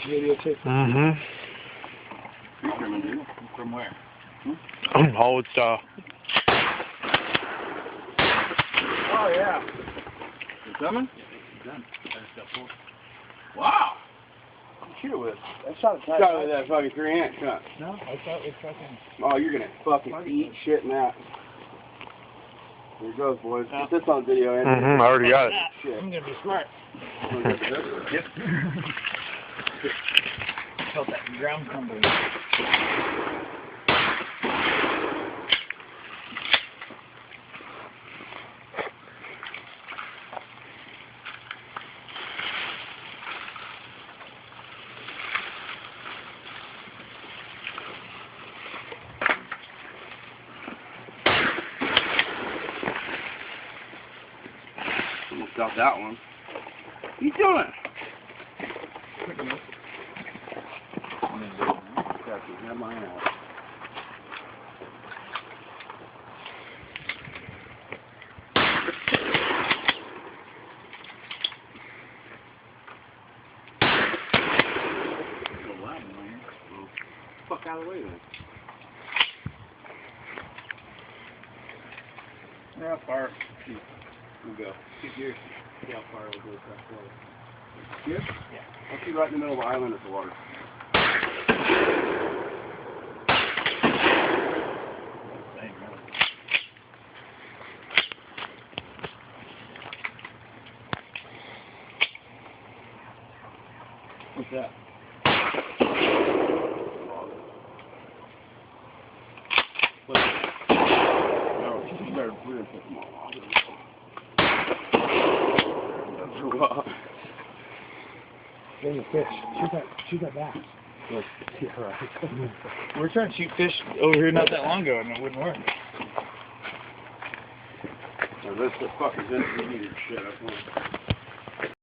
videotape. Mm-hmm. From where? Hallwood Style. Oh, yeah. You coming? Yeah, done. Wow. Shoot it with. I shot it. Shot it with that fucking 3-inch, huh? No, I shot it with fucking. Oh, you're gonna fucking eat shit in that. Here it goes, boys. Get this on video, Andy. Mm-hmm. I already got it. Shit. I'm gonna be smart. Yep. Felt that ground crumbling. Almost got that one. What are you doing? Have mine out. Fuck out of the way then. How far? We'll go. Keep yours. See how far it'll go across the water. Here? Yeah. I'll see right in the middle of the island at the water. What's that? No, you better put them all on. There's a fish. Shoot that bass. Yeah, right. We're trying to shoot fish over here not that long ago and it wouldn't work. Now this the fuck is this? We needed shit up on.